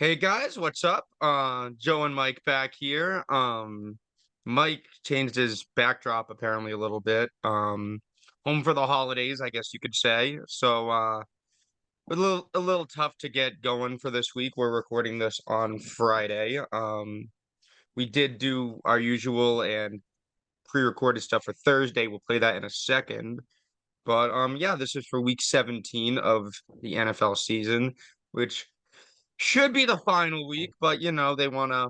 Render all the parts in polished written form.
Hey guys, what's up? Joe and Mike back here. Mike changed his backdrop apparently a little bit. Home for the holidays, I guess you could say. So, a little tough to get going for this week. We're recording this on Friday. We did do our usual and pre-recorded stuff for Thursday. We'll play that in a second. But yeah, this is for week 17 of the NFL season, which should be the final week, but they want to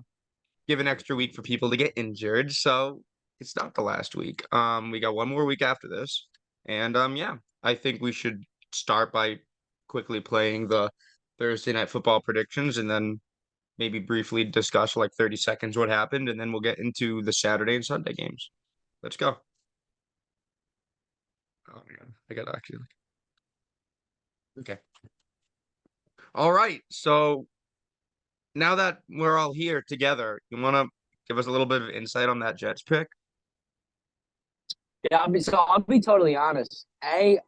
give an extra week for people to get injured, so it's not the last week. We got one more week after this. And yeah, I think we should start by quickly playing the Thursday night football predictions and then maybe briefly discuss for like 30 seconds what happened, and then we'll get into the Saturday and Sunday games. Let's go. Oh man, I gotta actually. Okay. All right. So now that we're all here together, you want to give us a little bit of insight on that Jets pick? Yeah, I'll be totally honest. I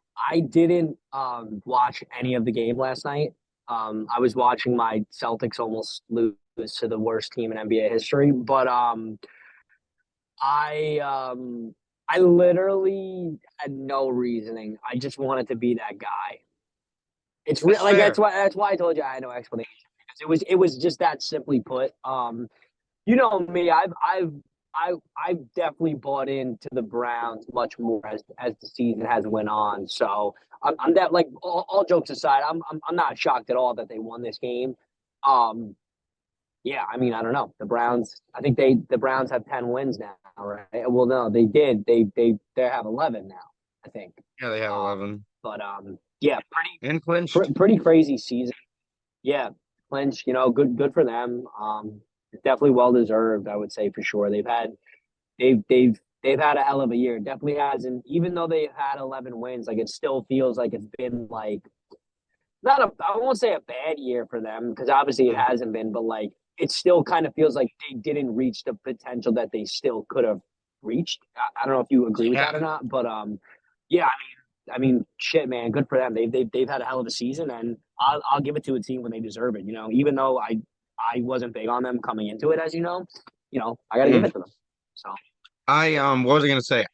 didn't watch any of the game last night. I was watching my Celtics almost lose to the worst team in NBA history, but I I literally had no reasoning. I just wanted to be that guy. It's real That's like fair. that's why I told you I had no explanation because it was just that simply put. You know me, I've definitely bought into the Browns much more as the season has went on. So I'm that like all jokes aside, I'm not shocked at all that they won this game. Um, yeah, I mean I don't know the Browns. I think the Browns have 10 wins now, right? Well, no, they did. They have 11 now. I think. Yeah, they have Um, 11 but yeah, and clinched. pretty crazy season. Yeah, clinch. Good for them. Definitely well deserved. I would say for sure. They've had a hell of a year. Definitely hasn't. Even though they had 11 wins, like it still feels like it's been like not a. I won't say a bad year for them because obviously it Mm. hasn't been, but like it still kind of feels like they didn't reach the potential that they still could have reached. I don't know if you agree with that or Yeah. not, but yeah. I mean, shit, man, good for them. They've had a hell of a season, and I'll give it to a team when they deserve it. Even though I wasn't big on them coming into it, as I got to give Mm. it to them. So What was I gonna say?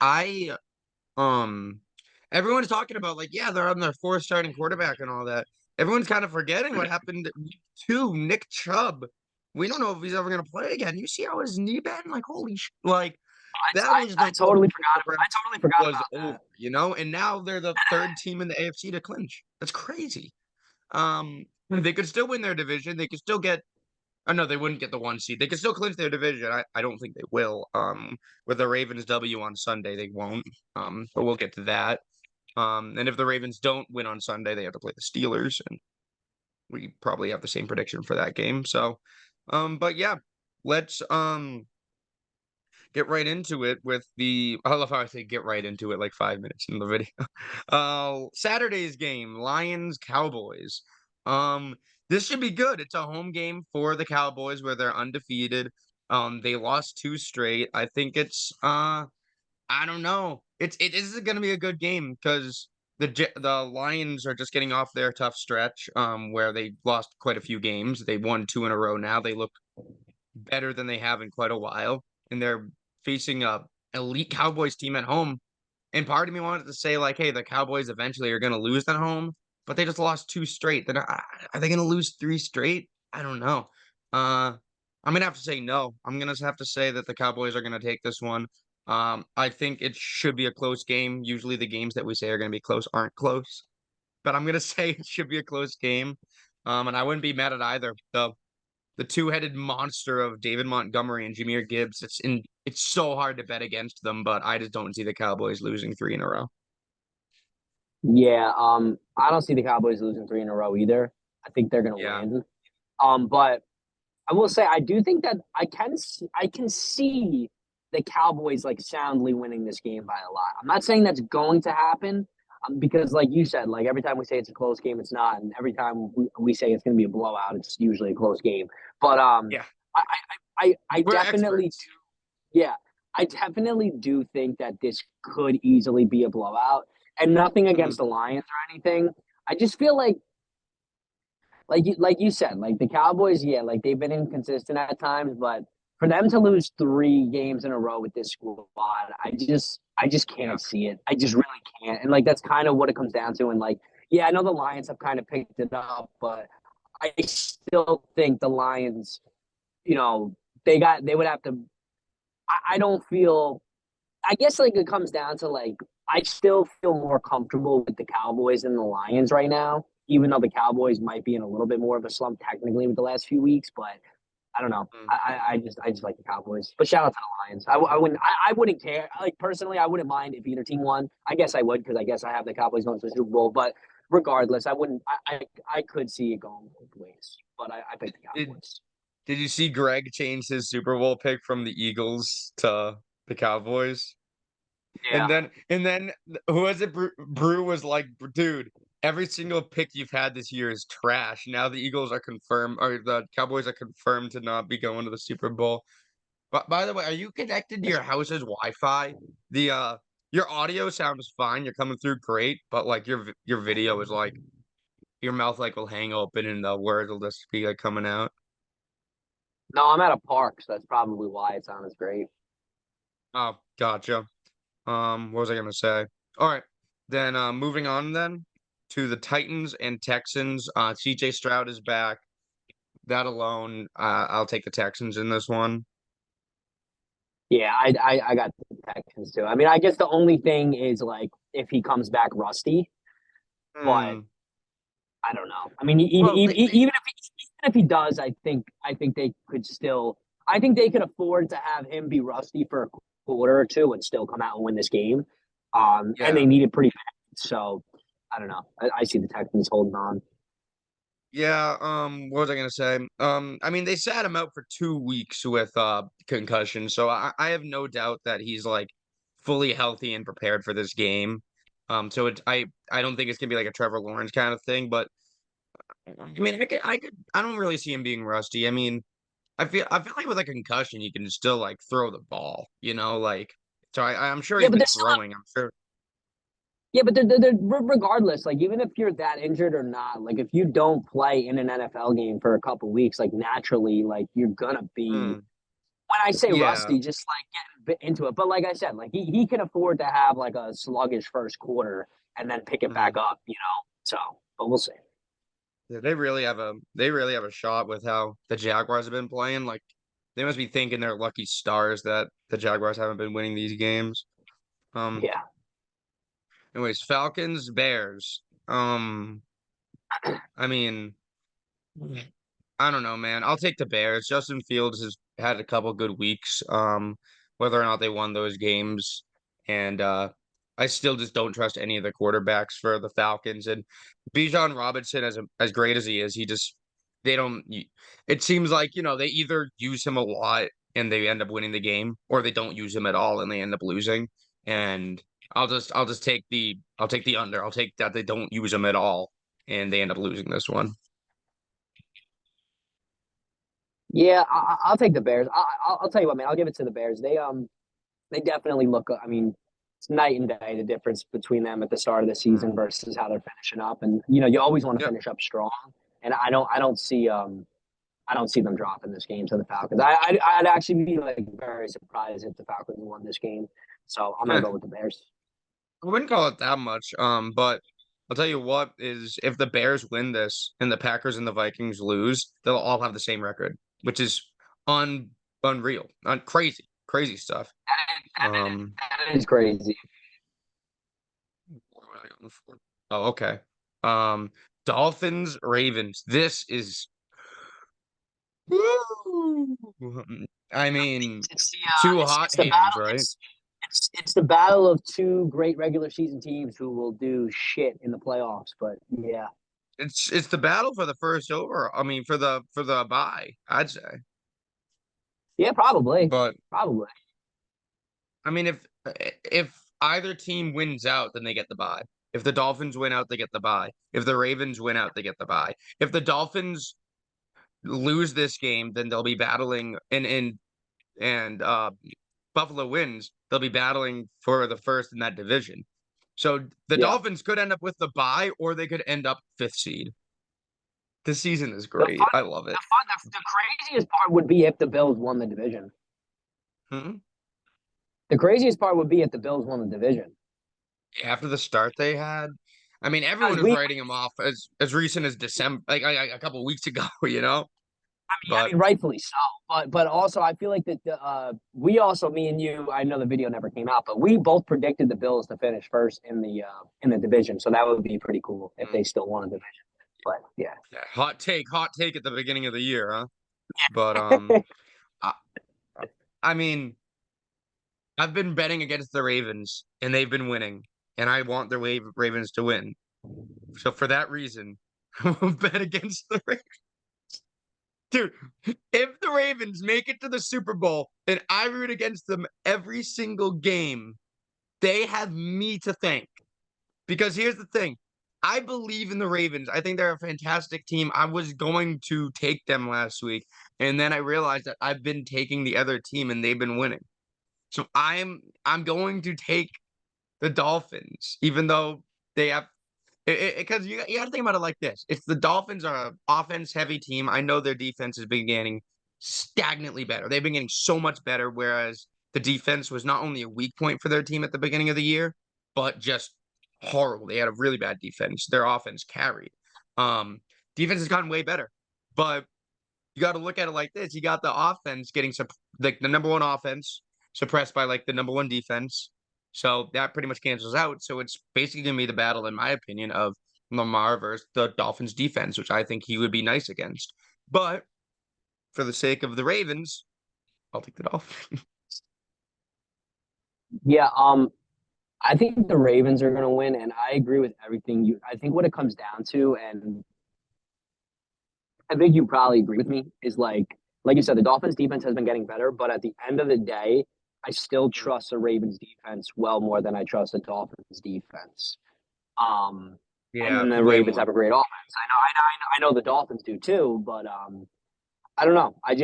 Um, everyone's talking about like, yeah, they're on their fourth starting quarterback and all that. Everyone's kind of forgetting what happened at week two. Nick Chubb. We don't know if he's ever gonna play again. You see how his knee bent? Like, holy sh! Like, that was I the totally moment forgot. the Browns I totally forgot was about over, that. and now they're the third team in the AFC to clinch. That's crazy. They could still win their division. They could still get. Oh no, they wouldn't get the one seed. They could still clinch their division. I don't think they will. With the Ravens W on Sunday, they won't. But we'll get to that. And if the Ravens don't win on Sunday, they have to play the Steelers, and we probably have the same prediction for that game. So, but yeah, let's get right into it with the. I love how I say get right into it like 5 minutes in the video. Saturday's game, Lions Cowboys. Um, this should be good. It's a home game for the Cowboys where they're undefeated. They lost two straight. I think it's I don't know. It is going to be a good game because the Lions are just getting off their tough stretch where they lost quite a few games. They won two in a row now. They look better than they have in quite a while, and they're facing a elite Cowboys team at home. And part of me wanted to say like, hey, the Cowboys eventually are going to lose at home, but they just lost two straight. Then are they going to lose three straight? I don't know. I'm gonna have to say no. I'm gonna have to say that the Cowboys are gonna take this one. I think it should be a close game. Usually the games that we say are gonna be close aren't close, but I'm gonna say it should be a close game. And I wouldn't be mad at either. The two-headed monster of David Montgomery and Jahmyr Gibbs. It's so hard to bet against them, but I just don't see the Cowboys losing three in a row. Yeah, I don't see the Cowboys losing three in a row either. I think they're gonna Yeah. win. But I will say I do think that I can see the Cowboys like soundly winning this game by a lot. I'm not saying that's going to happen because, like you said, like every time we say it's a close game, it's not, and every time we say it's going to be a blowout, it's usually a close game. But Yeah. I I We're definitely experts. yeah, I definitely do think that this could easily be a blowout, and nothing Mhm. against the Lions or anything. I just feel like like you said, like the Cowboys, yeah, like they've been inconsistent at times, but for them to lose 3 games in a row with this squad, I just Yeah. can't see it. I just really can't. And like that's kind of what it comes down to. And like, yeah, I know the Lions have kind of picked it up, but I still think the Lions, you know, they would have to. I don't feel. I guess like it comes down to like I still feel more comfortable with the Cowboys and the Lions right now, even though the Cowboys might be in a little bit more of a slump technically with the last few weeks. But I don't know. Mm. I just like the Cowboys. But shout out to the Lions. I wouldn't care. Like personally, I wouldn't mind if either team won. I guess I would because I guess I have the Cowboys going to the Super Bowl. But regardless, I wouldn't. I could see it going both ways. But I pick the Did Cowboys. Did you see Greg change his Super Bowl pick from the Eagles to the Cowboys? Yeah. And then who was it? Brew was like, dude, every single pick you've had this year is trash. Now the Eagles are confirmed, or the Cowboys are confirmed to not be going to the Super Bowl. But by the way, are you connected to your house's Wi-Fi? The your audio sounds fine. You're coming through great, but like your video is like your mouth like will hang open and the words will just be like coming out. No, I'm at a park, so that's probably why it sounds great. Oh, gotcha. What was I gonna say? All right, then moving on then to the Titans and Texans. CJ Stroud is back. That alone, I'll take the Texans in this one. Yeah, I got the Texans too. I mean, I guess the only thing is like if he comes back rusty, but Hmm. I don't know. I mean, Well, even if he does, I think they could still. I think they could afford to have him be rusty for a quarter or two and still come out and win this game. And yeah, they need it pretty bad. So I don't know. I see the Texans holding on. yeah. What was I gonna say? I mean, they sat him out for 2 weeks with concussion, so I have no doubt that he's like fully healthy and prepared for this game. So I don't think it's gonna be like a Trevor Lawrence kind of thing, but I mean, I don't really see him being rusty. I mean. I feel like with a concussion, you can still like throw the ball, like so I'm sure Yeah, he's but been there's still throwing. I'm sure. Yeah, but regardless, like even if you're that injured or not, like if you don't play in an NFL game for a couple weeks, like naturally, like you're gonna be. Mm, When I say yeah. rusty, just like getting into it. But like I said, like he can afford to have like a sluggish first quarter and then pick it back Mhm. up, So, but we'll see. Yeah, they really have a shot with how the Jaguars have been playing. Like they must be thinking they're lucky stars that the Jaguars haven't been winning these games. Um, Yeah, anyways, Falcons, Bears. I mean, I don't know, man. I'll take the Bears. Justin Fields has had a couple good weeks. Whether or not they won those games, and I still just don't trust any of the quarterbacks for the Falcons. And Bijan Robinson, as great as he is, he just they don't. It seems like they either use him a lot and they end up winning the game, or they don't use him at all and they end up losing. And I'll just take the under. I'll take that they don't use him at all and they end up losing this one. yeah, I'll take the Bears. I'll tell you what, man. I'll give it to the Bears. They definitely look. I mean, it's night and day the difference between them at the start of the season Mm. versus how they're finishing up. And you always want to Yep. finish up strong. And I don't see them dropping this game to the Falcons. I'd actually be like very surprised if the Falcons won this game. So I'm gonna go with the Bears. I wouldn't call it that much. But I'll tell you what is if the Bears win this and the Packers and the Vikings lose, they'll all have the same record, which is un unreal, crazy, crazy stuff. Um, That is crazy. what was I going for? Oh, okay. Um, Dolphins, Ravens. This is woo! I mean, It's the two it's hot it's the hands, battle. right? It's the battle of two great regular season teams who will do shit in the playoffs. But yeah, It's the battle for the first over. I mean, for the bye, I'd say. yeah, probably, But probably. I mean, if either team wins out, then they get the bye. If the Dolphins win out, they get the bye. If the Ravens win out, they get the bye. If the Dolphins lose this game, then they'll be battling and Buffalo wins, they'll be battling for the first in that division. So the Yeah, Dolphins could end up with the bye, or they could end up fifth seed. This season is The great. fun, I love it. the craziest part would be if the Bills won the division. Hmm? The craziest part would be if the Bills won the division. After the start they had, I mean, Because everyone is we, writing him off as recent as December, like a couple of weeks ago, I But mean, rightfully so. But also, I feel like that we also, me and you, I know the video never came out, but we both predicted the Bills to finish first in the division. So that would be pretty cool if mm, they still won a division. But yeah, yeah, hot take at the beginning of the year, huh? But I, I mean, I've been betting against the Ravens, and they've been winning, and I want the Ravens to win. So for that reason, I will bet against the Ravens. Dude, if the Ravens make it to the Super Bowl and I root against them every single game, they have me to thank. Because here's the thing. I believe in the Ravens. I think they're a fantastic team. I was going to take them last week, and then I realized that I've been taking the other team and they've been winning. So I'm going to take the Dolphins, even though they have because you got to think about it like this. If the Dolphins are an offense heavy team, I know their defense has been getting stagnantly better. They've been getting so much better, whereas the defense was not only a weak point for their team at the beginning of the year, but just horrible. They had a really bad defense. Their offense carried. Um, Defense has gotten way better, but you got to look at it like this. You got the offense getting like the number one offense suppressed by like the number one defense. So that pretty much cancels out. So it's basically gonna be the battle, in my opinion, of Lamar versus the Dolphins defense, which I think he would be nice against. But for the sake of the Ravens, I'll take the Dolphins. yeah. I think the Ravens are going to win, and I agree with everything you. I think what it comes down to, and I think you probably agree with me, is like you said, the Dolphins defense has been getting better, but at the end of the day, I still trust the Ravens defense well more than I trust the Dolphins defense. And Yeah, then the way Ravens more. have a great offense. I know the Dolphins do too, but I don't know. I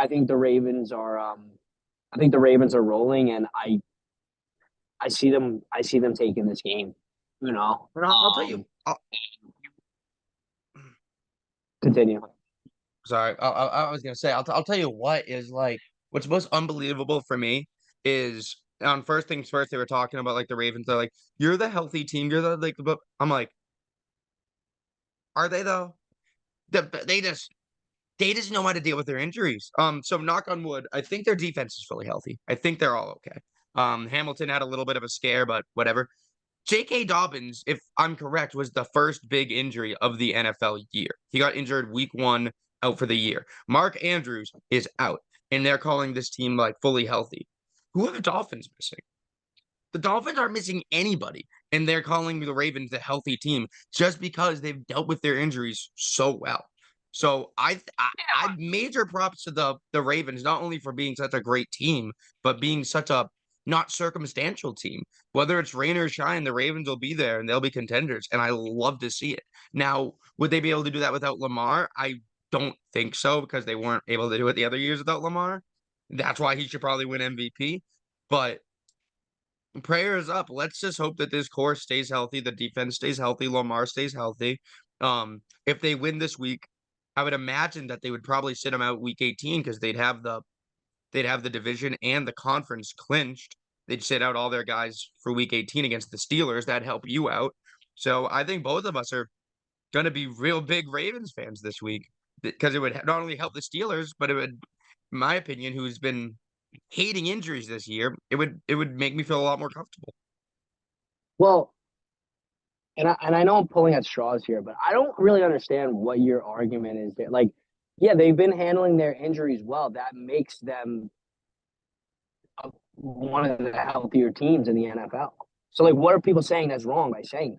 think the Ravens are I think the Ravens are rolling, and I see them taking this game. You know, But I'll tell you. continue. Sorry, I was gonna say I'll tell you what is like what's most unbelievable for me is on first things first they were talking about like the Ravens. They're like, you're the healthy team. You're the like but I'm like, are they though? They just know how to deal with their injuries. So knock on wood, I think their defense is fully healthy. I think they're all okay. Hamilton had a little bit of a scare, but whatever. J.K. Dobbins, if I'm correct, was the first big injury of the NFL year. He got injured week 1, out for the year. Mark Andrews is out, and they're calling this team like fully healthy. Who are the Dolphins missing? The Dolphins aren't missing anybody, and they're calling the Ravens the healthy team just because they've dealt with their injuries so well. So I major props to the Ravens not only for being such a great team, but being such a not circumstantial team. Whether it's rain or shine, the Ravens will be there and they'll be contenders, and I love to see it. Now, would they be able to do that without Lamar? I don't think so because they weren't able to do it the other years without Lamar. That's why he should probably win MVP. But prayers up. Let's just hope that this core stays healthy, the defense stays healthy, Lamar stays healthy. If they win this week, I would imagine that they would probably sit them out week 18 because they'd have the division and the conference clinched. They'd sit out all their guys for week 18 against the Steelers. That'd help you out. So I think both of us are going to be real big Ravens fans this week because it would not only help the Steelers, but it would, in my opinion, who's been hating injuries this year, it would make me feel a lot more comfortable. Well, and I know I'm pulling at straws here, but I don't really understand what your argument is there. Like, yeah, they've been handling their injuries well. That makes them one of the healthier teams in the NFL. So, like, what are people saying that's wrong by saying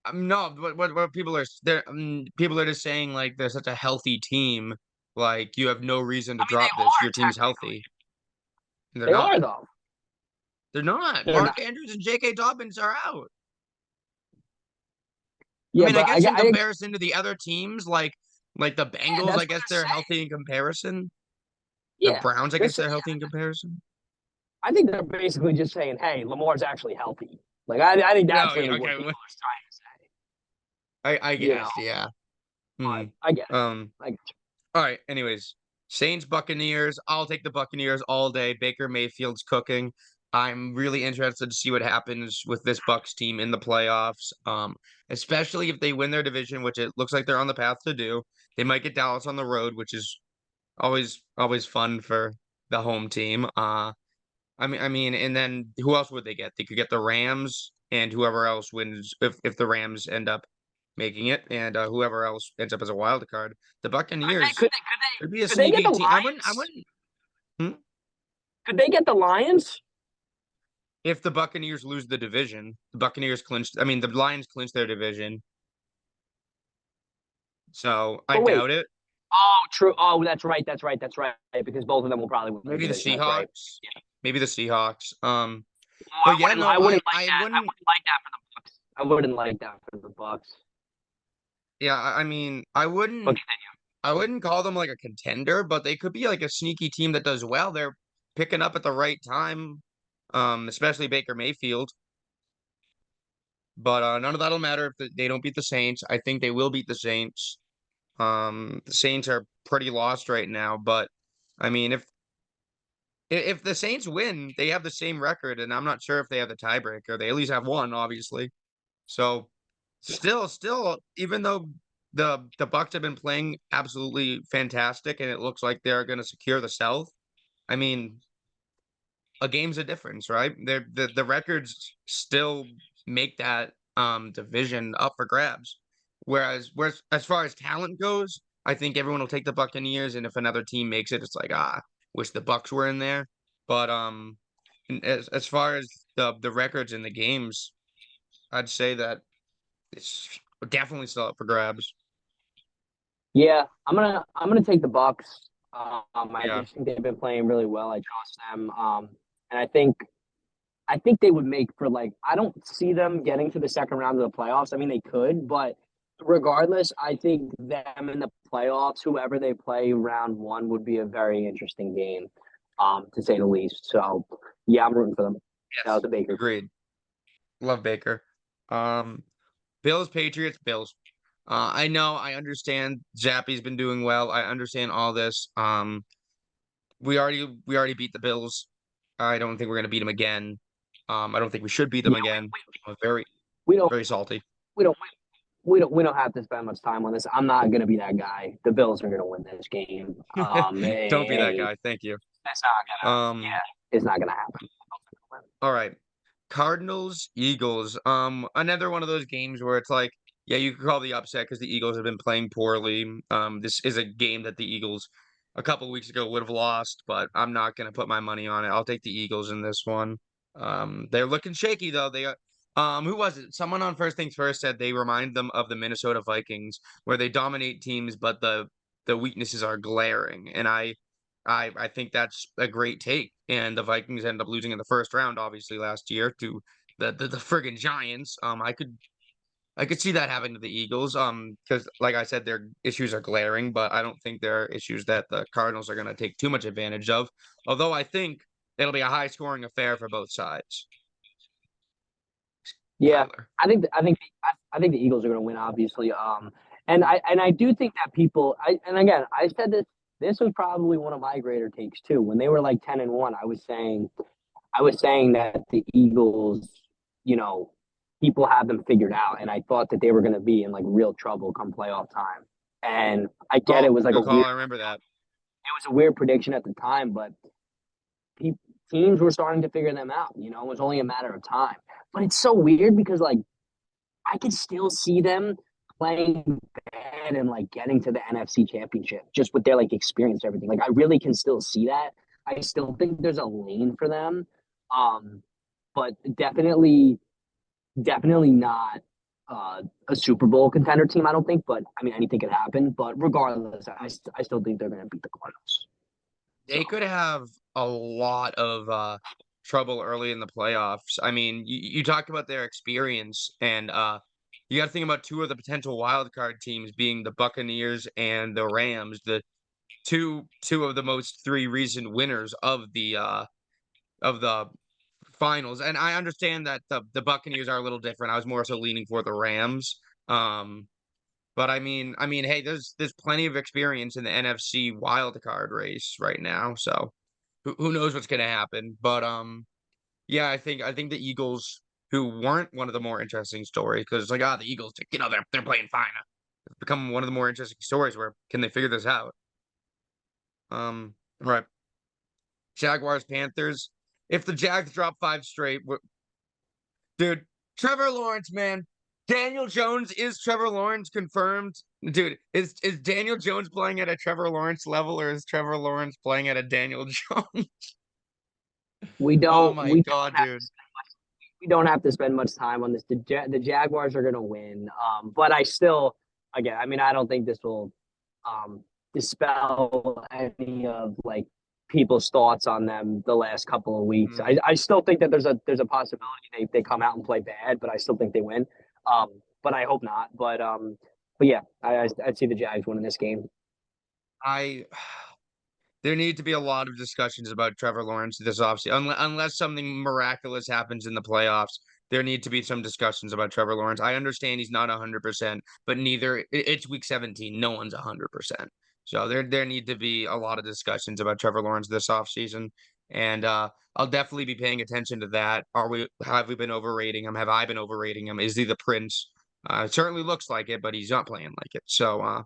that? No, what people are people are just saying like they're such a healthy team, like you have no reason to I mean, they drop this. are Your team's technically. healthy. And they're They are not. though. They're not. They're not. Mark Andrews and J.K. Dobbins are out. I Yeah, mean, I but guess in comparison to the other teams, like the yeah, Bengals, that's I what guess they're they're saying. healthy in comparison. The Yeah, Browns, I they're guess saying. they're healthy in comparison. I think they're basically just saying, "Hey, Lamar's actually healthy." Like, I think No, that's yeah, really what okay. people are trying to say. I You know, guess, yeah. Hmm. But I get it. Um. I get All right. Anyways, Saints Buccaneers. I'll take the Buccaneers all day. Baker Mayfield's cooking. I'm really interested to see what happens with this Bucks team in the playoffs. Especially if they win their division, which it looks like they're on the path to do. They might get Dallas on the road, which is always fun for the home team. I mean, and then who else would they get? They could get the Rams and whoever else wins if the Rams end up making it, and whoever else ends up as a wild card. The Buccaneers could be a could they get sneaky the team. I Lions? wouldn't. Hmm? Could they get the Lions? If the Buccaneers lose the division, the Buccaneers clinched. I mean, the Lions clinched their division, so I But wait. doubt it. Oh, true. Oh, that's right. That's right. That's right. Because both of them will probably win the Maybe the division. That's right. Seahawks. Yeah. Maybe the Seahawks. Oh, But yeah, no, I wouldn't like I that. I wouldn't. wouldn't like that for the Bucks. I wouldn't like that for the Bucks. Yeah, I mean, But I wouldn't call them like a contender, but they could be like a sneaky team that does well. They're picking up at the right time, especially Baker Mayfield. But none of that'll matter if they don't beat the Saints. I think they will beat the Saints. The Saints are pretty lost right now, but I mean, if the Saints win, they have the same record, and I'm not sure if they have the tiebreaker. They at least have one, obviously. So still, even though the Bucks have been playing absolutely fantastic, and it looks like they're going to secure the South. I mean, a game's a difference, right? The records still make that division up for grabs. Whereas as far as talent goes, I think everyone will take the Buccaneers, and if another team makes it, it's like wish the Bucks were in there. But as far as the records in the games, I'd say that it's definitely still up for grabs. yeah, I'm gonna take the Bucks. I Yeah. just think they've been playing really well. I trust them. And I think they would make for like I don't see them getting to the second round of the playoffs. I mean they could, but regardless, I think them in the playoffs, whoever they play round one would be a very interesting game, to say the least. So yeah, I'm rooting for them. Shout out Yes. to Baker. Agreed. Love Baker. Um, Bills, Patriots, Bills. I know, I understand Zappy's been doing well. I understand all this. We already beat the Bills. I don't think we're gonna beat them again. I don't think we should beat them Yeah, again. I'm very, we don't very salty. we don't we don't have to spend much time on this. I'm not gonna be that guy. The Bills are gonna win this game. Don't be that Hey, guy. Thank you. that's not gonna. Um, Yeah, it's not gonna happen. all right. Cardinals, Eagles. Another one of those games where it's like, yeah, you could call the upset because the Eagles have been playing poorly. This is a game that the Eagles a couple weeks ago would have lost, but I'm not gonna put my money on it. I'll take the Eagles in this one. They're looking shaky though. Who was it? Someone on First Things First said they remind them of the Minnesota Vikings, where they dominate teams, but the weaknesses are glaring. And I think that's a great take. And the Vikings ended up losing in the first round, obviously, last year to the friggin' Giants. I could see that happening to the Eagles. Because like I said, their issues are glaring, but I don't think they're issues that the Cardinals are gonna take too much advantage of. Although I think it'll be a high scoring affair for both sides. Yeah, Tyler. I think the Eagles are going to win, obviously. And I do think that people. And again, I said this. This was probably one of my greater takes too. When they were like 10-1, I was saying that the Eagles, you know, people have them figured out, and I thought that they were going to be in like real trouble come playoff time. And I get it was like a Good call. weird. I remember that. It was a weird prediction at the time, but pe- teams were starting to figure them out. You know, it was only a matter of time. But it's so weird because like I could still see them playing bad and like getting to the NFC Championship just with their like experience and everything. Like I really can still see that. I still think there's a lane for them, um, but definitely not a Super Bowl contender team. I don't think, but I mean anything could happen. But regardless, I still think they're going to beat the Cardinals. They So could have a lot of trouble early in the playoffs. I mean, you talked about their experience, and you got to think about two of the potential wild card teams being the Buccaneers and the Rams, the two of the most three recent winners of the finals. And I understand that the Buccaneers are a little different. I was more so leaning for the Rams. Um, But hey, there's plenty of experience in the NFC wild card race right now, so who knows what's gonna happen. But yeah, I think the Eagles, who weren't one of the more interesting stories, because it's like, the Eagles, they're playing fine. It's become one of the more interesting stories where can they figure this out? Right. Jaguars, Panthers. If the Jags drop 5 straight, dude, Trevor Lawrence, man. Daniel Jones, is Trevor Lawrence confirmed? Dude, is Daniel Jones playing at a Trevor Lawrence level, or is Trevor Lawrence playing at a Daniel Jones? We Oh don't my we don't God, have dude. we don't have to spend much time on this. The Jaguars are going to win. But I still, again, I mean, I don't think this will um, dispel any of like people's thoughts on them the last couple of weeks. Mm. I still think that there's a possibility they come out and play bad, but I still think they win. But I hope not. But yeah, I'd see the Jags winning this game. I There need to be a lot of discussions about Trevor Lawrence this offseason. Unless something miraculous happens in the playoffs, there need to be some discussions about Trevor Lawrence. I understand he's not 100%, but it's week 17. No one's 100%. So there need to be a lot of discussions about Trevor Lawrence this offseason. And I'll definitely be paying attention to that. Have we been overrating him? Have I been overrating him? Is he the prince? It certainly looks like it, but he's not playing like it. So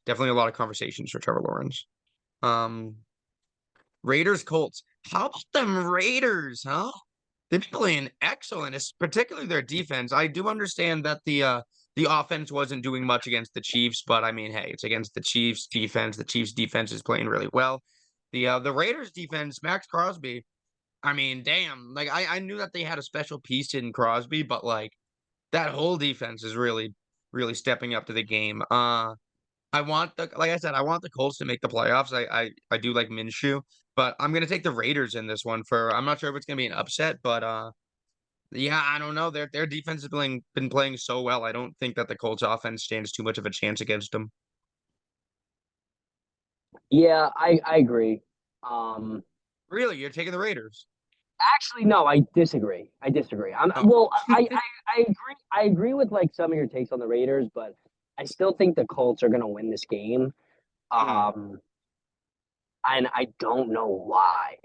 definitely a lot of conversations for Trevor Lawrence. Um, Raiders Colts. How about them Raiders, huh? They've been playing excellent, particularly their defense. I do understand that the offense wasn't doing much against the Chiefs, but I mean, hey, it's against the Chiefs defense. The Chiefs defense is playing really well. The Raiders defense, Max Crosby. I mean, damn, like I knew that they had a special piece in Crosby, but like that whole defense is really stepping up to the game. Like I said, I want the Colts to make the playoffs. I do like Minshew, but I'm gonna take the Raiders in this one for I'm not sure if it's gonna be an upset, but yeah, I don't know. Their defense has been playing so well. I don't think that the Colts offense stands too much of a chance against them. Yeah, I agree. Um, Really, you're taking the Raiders? Actually, no, I disagree. I disagree. Oh. Well, I agree. I agree with like some of your takes on the Raiders, but I still think the Colts are going to win this game. Hmm. Um, and I don't know why,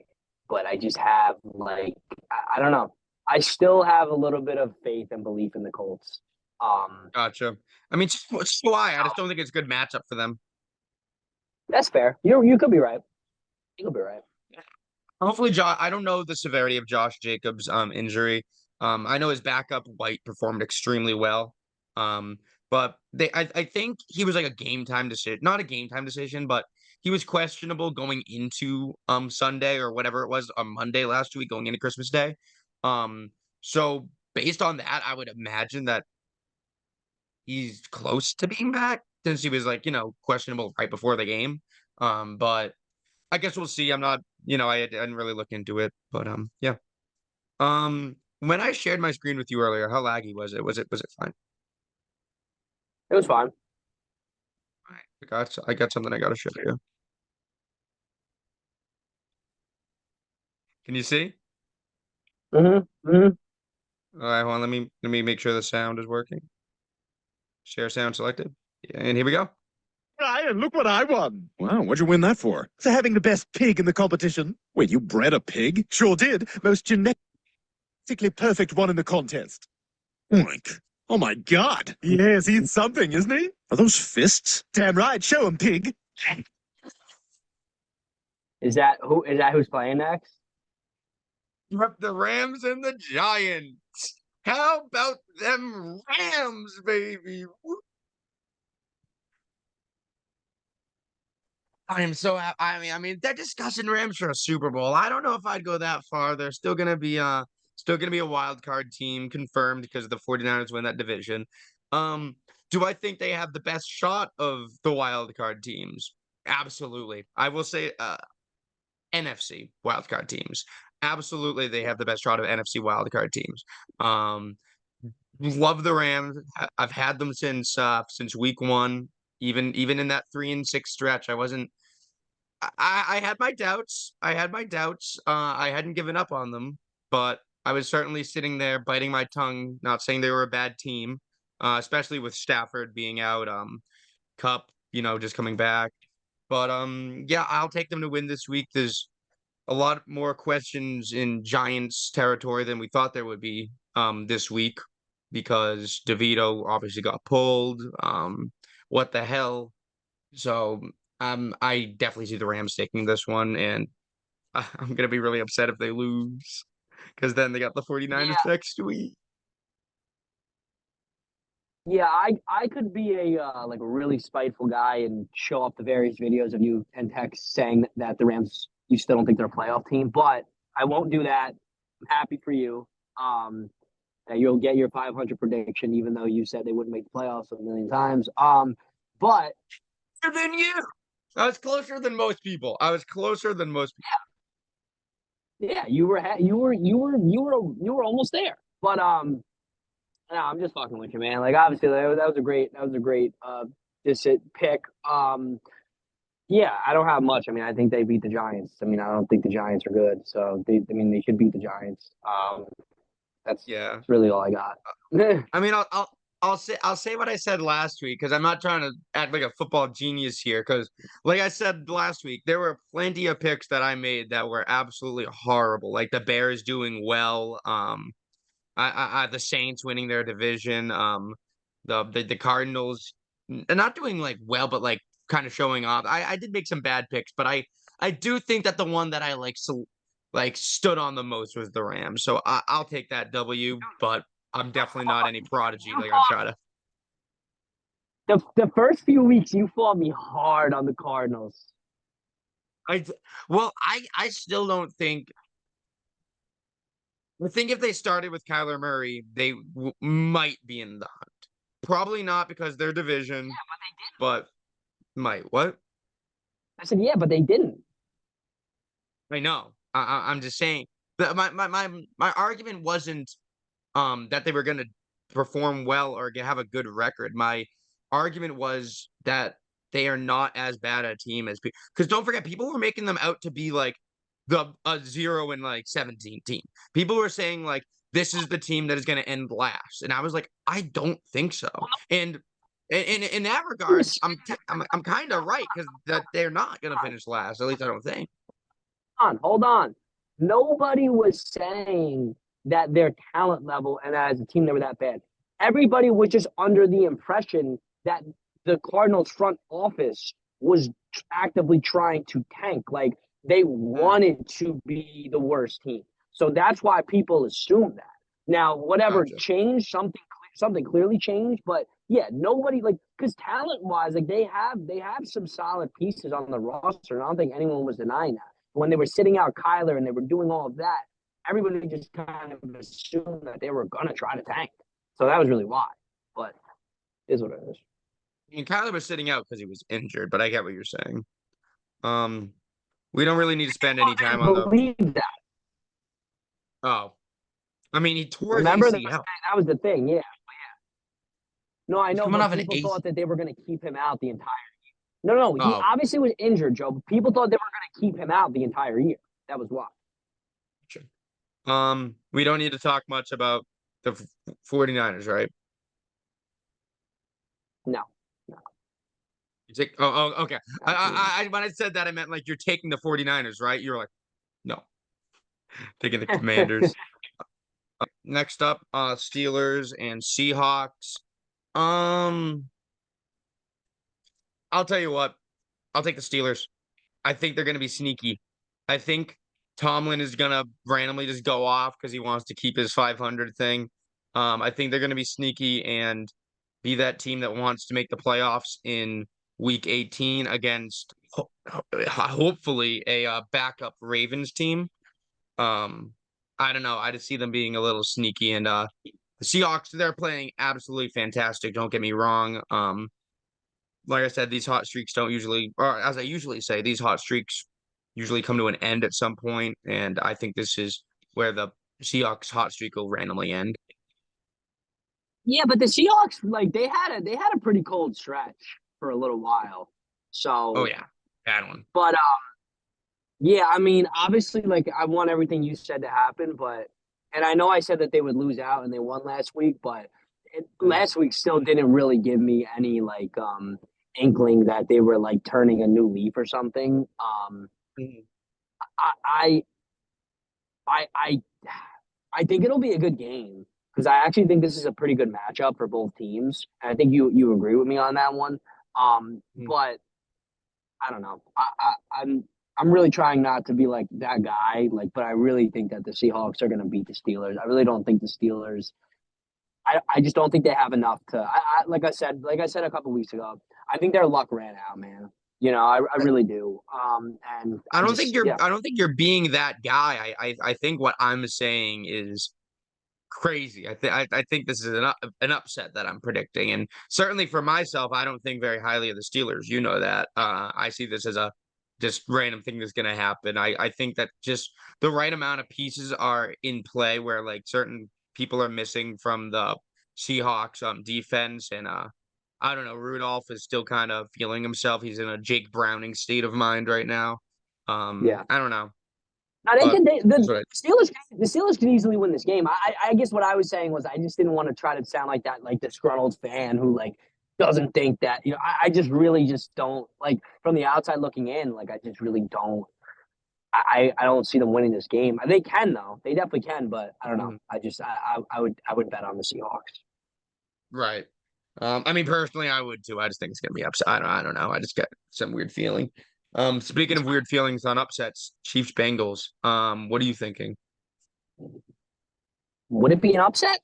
but I just have like I don't know. I still have a little bit of faith and belief in the Colts. Um, Gotcha. I mean, just why? I just so don't think it's a good matchup for them. that's fair. You could be right. You could be right. Hopefully, I don't know the severity of Josh Jacobs' injury. I know his backup White performed extremely well. Um, but I think he was like a game time decision, not a game time decision, but he was questionable going into Sunday or whatever it was on Monday last week, going into Christmas Day. So based on that, I would imagine that he's close to being back since he was like questionable right before the game. But I guess we'll see. I'm not, I didn't really look into it, but yeah. When I shared my screen with you earlier, how laggy was it? Was it fine? It was fine. All right. I got something I gotta show you. Can you see? Hmm. All right, hold on. Let me make sure the sound is working. Share sound selected. Yeah, and here we go. Ryan, look what I won. Wow, what'd you win that for? For having the best pig in the competition. Wait, you bred a pig? Sure did. Most genetically perfect one in the contest. Oink. Oh my god. Yes, he's something, isn't he? Are those fists? Damn right, show him, pig. Is that who's playing next? Yep, the Rams and the Giants. How about them Rams, baby? I am so happy. I mean, they're discussing Rams for a Super Bowl. I don't know if I'd go that far. They're still gonna be a wild card team confirmed because the 49ers win that division. Um, do I think they have the best shot of the wild card teams? Absolutely. I will say NFC wild card teams. Absolutely, they have the best shot of NFC wild card teams. Um, love the Rams. I've had them since week one. Even in that 3-6 stretch, I wasn't I had my doubts. I had my doubts. I hadn't given up on them, but I was certainly sitting there biting my tongue, not saying they were a bad team. especially with Stafford being out, Cup, just coming back. But yeah, I'll take them to win this week. There's a lot more questions in Giants territory than we thought there would be this week because DeVito obviously got pulled. What the hell? So I definitely see the Rams taking this one, and I'm gonna be really upset if they lose because then they got the 49ers Yeah, next week. yeah. I could be a like a really spiteful guy and show up the various videos of you and texts saying that the Rams you still don't think they're a playoff team, but I won't do that. I'm happy for you. Um, that you'll get your 500 prediction, even though you said they wouldn't make the playoffs a million times. But Closer than you. I was closer than most people. I was closer than most people. yeah, you were almost there. But no, I'm just fucking with you, man. Like obviously that was a great decent pick. Yeah, I don't have much. I mean, I think they beat the Giants. I mean, I don't think the Giants are good, so they should beat the Giants. That's Yeah. really all I got. I mean, I'll say what I said last week because I'm not trying to act like a football genius here. Because, like I said last week, there were plenty of picks that I made that were absolutely horrible. Like the Bears doing well, the Saints winning their division, the Cardinals not doing like well, but like kind of showing off. I did make some bad picks, but I do think that the one that I like stood on the most was the Rams. So I'll take that W, but I'm definitely not any prodigy. You Like I'm fought trying to. the first few weeks. You fought me hard on the Cardinals. I well, I still don't think. I think if they started with Kyler Murray, they might be in the hunt. Probably not because their division, but might. What? I said, yeah, but they didn't. I know. I'm just saying that my argument wasn't that they were going to perform well or have a good record. My argument was that they are not as bad a team as people. Because don't forget, people were making them out to be like the a 0-17 team. People were saying like this is the team that is going to end last, and I was like, I don't think so. And in that regard, I'm kind of right because that they're not going to finish last. At least I don't think. Hold on. Nobody was saying that their talent level and as a team they were that bad. Everybody was just under the impression that the Cardinals front office was actively trying to tank. Like they wanted to be the worst team. So that's why people assume that. Now, whatever Gotcha. changed, something clearly changed, but yeah, nobody like because talent wise, like they have some solid pieces on the roster. And I don't think anyone was denying that when they were sitting out Kyler and they were doing all of that, everybody just kind of assumed that they were gonna try to tank. So that was really why. But it is what it is. I mean, Kyler was sitting out because he was injured, but I get what you're saying. Um, we don't really need to spend any time on the. Believe that. Oh, I mean, he tore his Remember that ACL. was the thing. Yeah. No, I He's know, coming but off an people AC. thought that they were gonna keep him out the entire year. No, he Oh, obviously was injured, Joe. But people thought they were gonna keep him out the entire year. That was why. we don't need to talk much about the 49ers, right? No, no, You take. Oh, okay. absolutely not. When I said that, I meant like you're taking the 49ers, right? You're like, no, taking the Commanders. Next up, Steelers and Seahawks. Um, I'll tell you what. I'll take the Steelers. I think they're going to be sneaky. I think Tomlin is going to randomly just go off because he wants to keep his 500 thing. I think they're going to be sneaky and be that team that wants to make the playoffs in week 18 against hopefully a backup Ravens team. Um, I don't know. I just see them being a little sneaky and the Seahawks, they're playing absolutely fantastic. Don't get me wrong. Like I said, these hot streaks don't usually, or as I usually say, these hot streaks usually come to an end at some point, and I think this is where the Seahawks hot streak will randomly end. Yeah, but the Seahawks, like they had a pretty cold stretch for a little while. Oh So, yeah, bad one. but yeah, I mean, obviously, like I want everything you said to happen, but and I know I said that they would lose out and they won last week, but last week still didn't really give me any inkling that they were like turning a new leaf or something. Mhm. I I I I think it'll be a good game because I actually think this is a pretty good matchup for both teams. And I think you agree with me on that one. Mhm. But I don't know. I'm really trying not to be like that guy. Like, but I really think that the Seahawks are going to beat the Steelers. I really don't think the Steelers. I just don't think they have enough to. Like I said a couple weeks ago, I think their luck ran out, man. I really do. And I I don't think just you're yeah. I don't think you're being that guy. I think what I'm saying is crazy. I think this is an upset that I'm predicting, and certainly for myself, I don't think very highly of the Steelers. You know that. I see this as a just random thing that's going to happen. I think that just the right amount of pieces are in play where like certain people are missing from the Seahawks defense, and I don't know. Rudolph is still kind of feeling himself. He's in a Jake Browning state of mind right now. Yeah. I don't know, Now they but can. that's The what Steelers can easily win this game. I guess what I was saying was I just didn't want to try to sound like that like disgruntled fan who like doesn't think that I just really just don't like from the outside looking in like I just really don't I don't see them winning this game. They can though. They definitely can, but I don't know. Mhm. I would bet on the Seahawks. Right. I mean, personally, I would too. I just think it's gonna be upset. I don't know. I just got some weird feeling. Speaking of weird feelings on upsets, Chiefs Bengals. What are you thinking? Would it be an upset?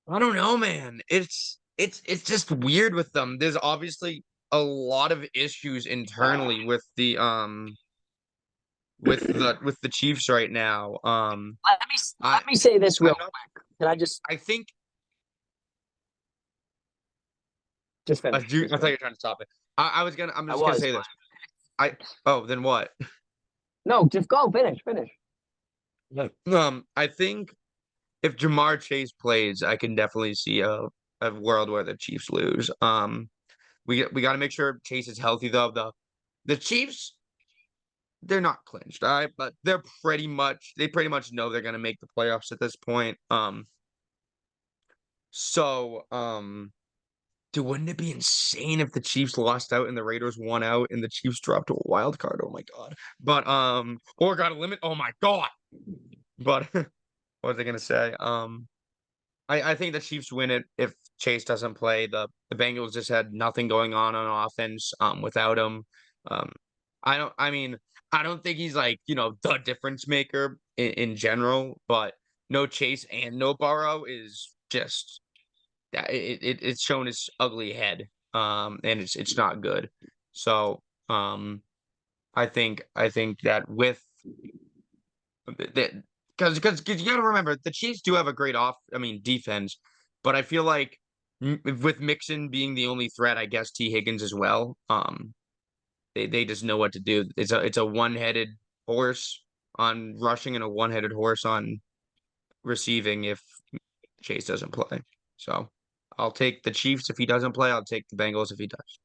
I don't know, man. It's just weird with them. There's obviously a lot of issues internally with the Chiefs right now. I Let me say this real I'm not. quick. Can I just I think just finish? I Just thought you finish. were trying to stop it. I'm I just gonna was. say this. I oh then what? No, just go. Finish. Finish. Yeah. I think if Jamar Chase plays, I can definitely see a world where the Chiefs lose. We got to make sure Chase is healthy though. The Chiefs, they're not clinched, all right, but they pretty much know they're gonna make the playoffs at this point. Dude, wouldn't it be insane if the Chiefs lost out and the Raiders won out and the Chiefs dropped to a wild card? Oh my God. But or got a limit. Oh my God. But what was I gonna say? I think the Chiefs win it if Chase doesn't play. The Bengals just had nothing going on offense without him. Um I mean I don't think he's like, the difference maker in general, but no Chase and no Burrow is just it's shown its ugly head. And it's not good. So I think that with that because you got to remember the Chiefs do have a great defense, but I feel like with Mixon being the only threat, I guess T Higgins as well. They just know what to do. It's a one-headed horse on rushing and a one-headed horse on receiving if Chase doesn't play. So I'll take the Chiefs if he doesn't play. I'll take the Bengals if he does.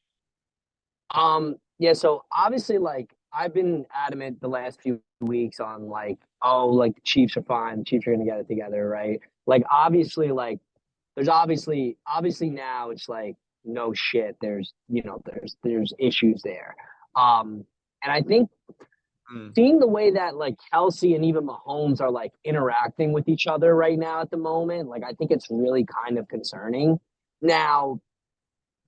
Yeah, so obviously, like, I've been adamant the last few weeks on, like, oh, like, the Chiefs are fine. The Chiefs are going to get it together, right? Like, obviously, like, there's obviously now it's like, no shit. There's issues there. And I think Mm, seeing the way that, like, Kelsey and even Mahomes are, like, interacting with each other right now at the moment, like, I think it's really kind of concerning. Now,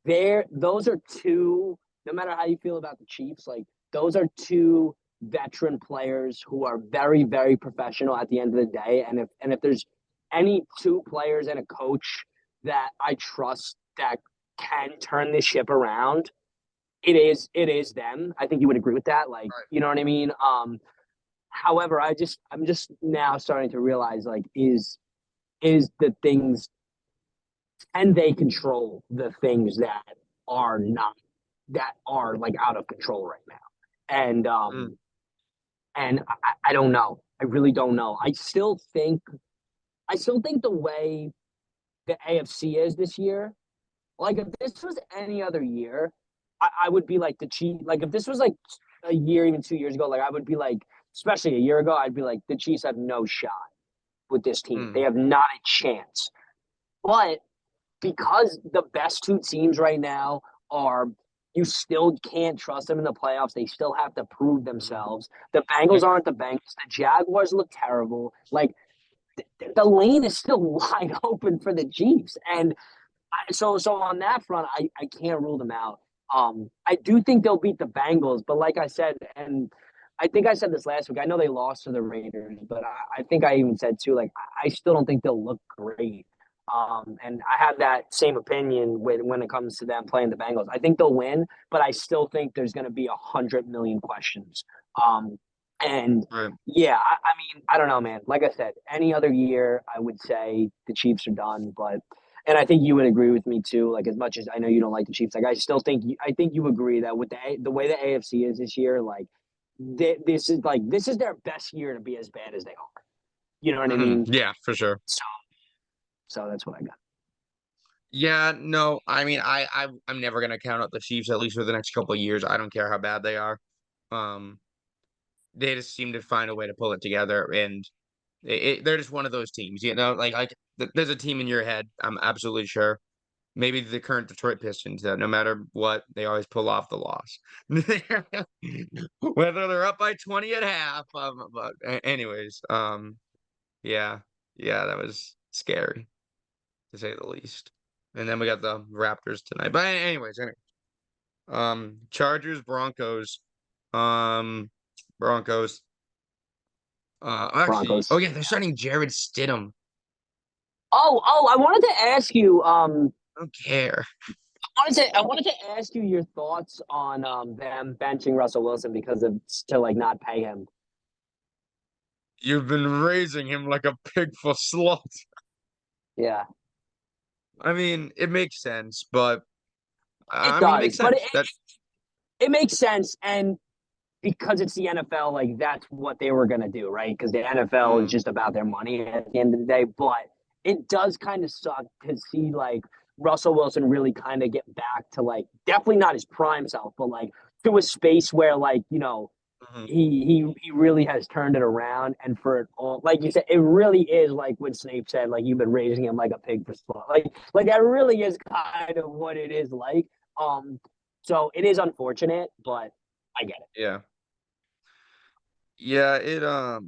those are two, no matter how you feel about the Chiefs, like those are two veteran players who are very, very professional at the end of the day. And if there's any two players and a coach that I trust that can turn this ship around, it is them. I think you would agree with that. Like, right. you know what I mean? However, I'm just now starting to realize like is the things and they control the things that are not that are like out of control right now. And Mm, I don't know. I really don't know. I still think the way the AFC is this year, like if this was any other year, I would be like the Chiefs. Like if this was like a year, even 2 years ago, like I would be like, especially a year ago, I'd be like the Chiefs have no shot with this team. They mm, have not a chance. But because the best two teams right now are, you still can't trust them in the playoffs. They still have to prove themselves. The Bengals Yep. aren't the Bengals. The Jaguars look terrible. Like the lane is still wide open for the Chiefs, and so on that front, I can't rule them out. I do think they'll beat the Bengals, but like I said, and I think I said this last week. I know they lost to the Raiders, but I think I even said too, like I still don't think they'll look great. And I have that same opinion when it comes to them playing the Bengals. I think they'll win, but I still think there's going to be 100 million questions. And Right. yeah, I mean, I don't know, man. Like I said, any other year, I would say the Chiefs are done, but and I think you would agree with me too. Like as much as I know you don't like the Chiefs, like I still think I think you agree that with the way the AFC is this year, like this is their best year to be as bad as they are. You know what I mean? Yeah, for sure. So so that's what I got. Yeah, no, I mean, I'm never gonna count out the Chiefs at least for the next couple of years. I don't care how bad they are. Um, they just seem to find a way to pull it together, and they're just one of those teams, you know. There's a team in your head. I'm absolutely sure. Maybe the current Detroit Pistons that no matter what, they always pull off the loss, whether they're up by 20 at half. But anyways, yeah, yeah, that was scary to say the least. And then we got the Raptors tonight. But anyways, Chargers, Broncos, um, Broncos. Actually, oh Broncos. yeah, they're starting Jared Stidham. Oh, I wanted to ask you. I don't care. I wanted to ask you your thoughts on them benching Russell Wilson because of to like not pay him. You've been raising him like a pig for slaughter. Yeah, I mean, it makes sense, but it I mean, it makes does, but sense. That it makes sense, and because it's the NFL, like that's what they were gonna do, right? Because the NFL is mm, just about their money at the end of the day. But it does kind of suck to see like Russell Wilson really kind of get back to like definitely not his prime self, but like to a space where like mhm. he really has turned it around. And for it all, like you said, it really is like what Snape said, like you've been raising him like a pig for slaughter. Like that really is kind of what it is like. Um, so it is unfortunate, but I get it. Yeah, yeah.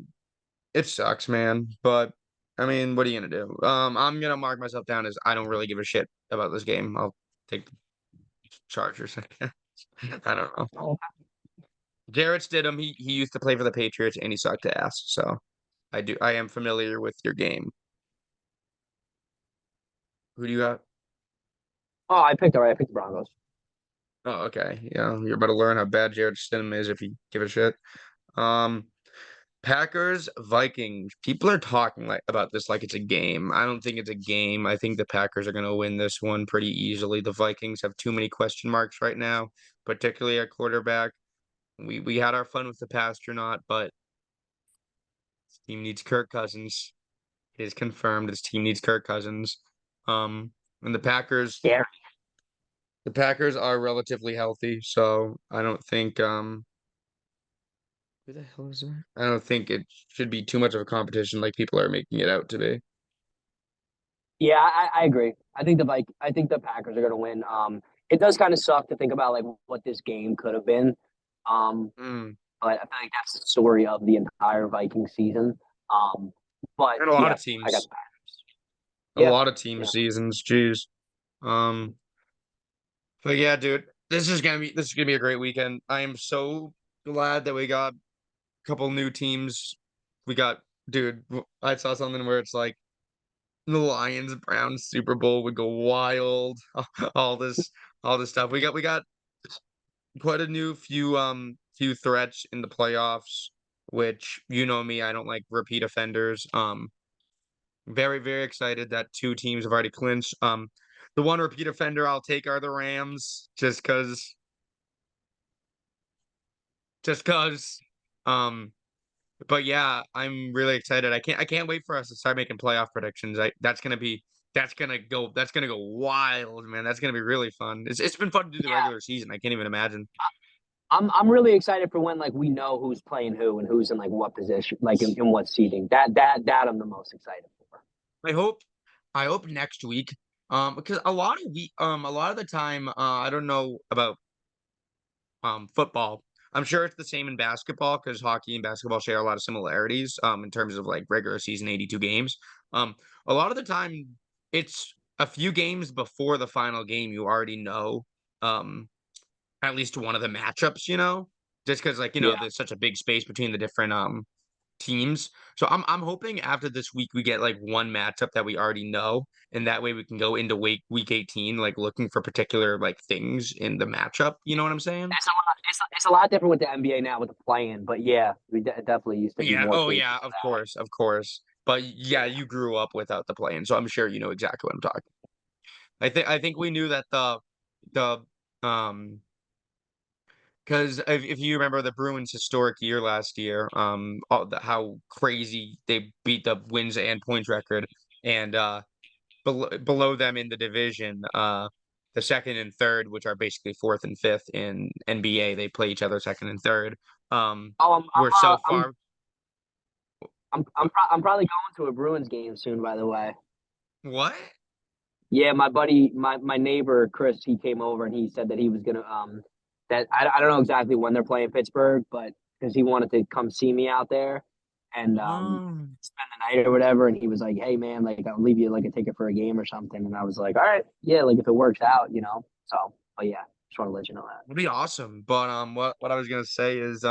It sucks, man. But I mean, what are you gonna do? I'm gonna mark myself down as I don't really give a shit about this game. I'll take the Chargers. I don't know. Jarrett Stidham, he used to play for the Patriots and he sucked ass. So I am familiar with your game. Who do you got? Oh, I picked all right. I picked the Broncos. Oh, okay. Yeah, you're about to learn how bad Jarrett Stidham is if you give a shit. Um, Packers, Vikings. People are talking like about this like it's a game. I don't think it's a game. I think the Packers are going to win this one pretty easily. The Vikings have too many question marks right now, particularly at quarterback. We had our fun with the Pastronaut, but this team needs Kirk Cousins. It is confirmed this team needs Kirk Cousins. And Yeah. the Packers are relatively healthy, so I don't think who the hell is there? I don't think it should be too much of a competition like people are making it out to be. Yeah, I agree. I think the Packers are going to win. It does kind of suck to think about like what this game could have been. Um, Mm. but I feel like that's the story of the entire Viking season. Um, but And a lot yeah, of I got teams. the Packers. A Yeah, lot of team yeah, seasons, jeez. Um, but yeah, dude, this is gonna be a great weekend. I am so glad that we got a couple new teams. We got, dude, I saw something where it's like the Lions Browns Super Bowl would go wild. All this all this stuff. We got quite a new few threats in the playoffs, which you know me, I don't like repeat offenders. Very, very excited that two teams have already clinched. The one repeat offender I'll take are the Rams, just cause. Um, but yeah, I'm really excited. I can't wait for us to start making playoff predictions. That's gonna go wild, man. That's gonna be really fun. It's been fun to do the yeah. regular season. I can't even imagine. I'm really excited for when like we know who's playing who and who's in like what position, like in what seating. That I'm the most excited for. I hope I hope next week. Because a lot of the time, I don't know about football. I'm sure it's the same in basketball because hockey and basketball share a lot of similarities in terms of like regular season 82 games. Um, a lot of the time, it's a few games before the final game. You already know um, at least one of the matchups, just because like Yeah, there's such a big space between the different teams. So I'm hoping after this week we get like one matchup that we already know, and that way we can go into week 18 like looking for particular like things in the matchup. You know what I'm saying? it's a lot different with the NBA now with the playing, but yeah, definitely used to be Yeah. more Oh cases yeah. of Of that. course. Of course. But yeah, you grew up without the play-in, so I'm sure you know exactly what I'm talking. I think we knew that the um because if you remember the Bruins' historic year last year, how crazy they beat the wins and points record, and below them in the division, the second and third, which are basically fourth and fifth in NBA, they play each other second and third. Oh, We're so far. I'm probably going to a Bruins game soon. By the way, What? yeah, my buddy, my neighbor Chris, he came over and he said that he was gonna that I don't know exactly when they're playing Pittsburgh, but because he wanted to come see me out there and Um, spend the night or whatever, and he was like, "Hey man, like I'll leave you like a ticket for a game or something," and I was like, "All right, yeah, like if it works out, you know." So, but yeah, just want to let you know that. It'd be awesome. But what I was gonna say is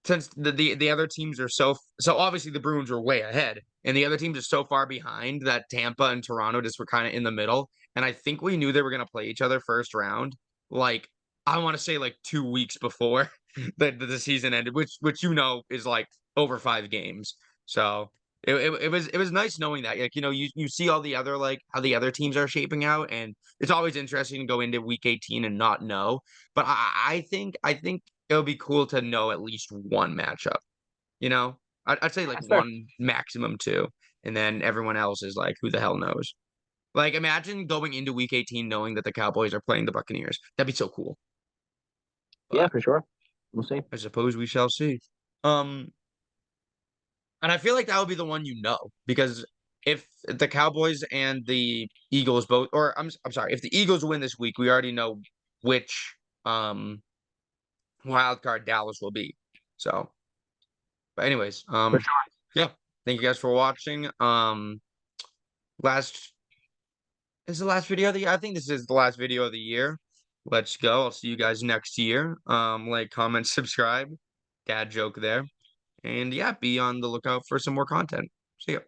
since the other teams are so obviously the Bruins are way ahead, and the other teams are so far behind that Tampa and Toronto just were kind of in the middle. And I think we knew they were gonna play each other first round, like I want to say like 2 weeks before the season ended, which is like over 5 games. So it was nice knowing that. Like, you see all the other like how the other teams are shaping out, and it's always interesting to go into week 18 and not know. But I think it would be cool to know at least one matchup. You know, I'd say like That's fair. one, maximum two, and then everyone else is like, who the hell knows? Like, imagine going into week 18 knowing that the Cowboys are playing the Buccaneers. That'd be so cool. Yeah, But for sure. We'll see. I suppose we shall see. Um, and I feel like that would be the one because if the Cowboys and the Eagles both, or I'm sorry, if the Eagles win this week, we already know which um wild card Dallas will be. So, but anyways, For sure. yeah. Thank you guys for watching. Last This is the last video of the year. I think this is the last video of the year. Let's go. I'll see you guys next year. Like, comment, subscribe. Dad joke there. And yeah, be on the lookout for some more content. See ya.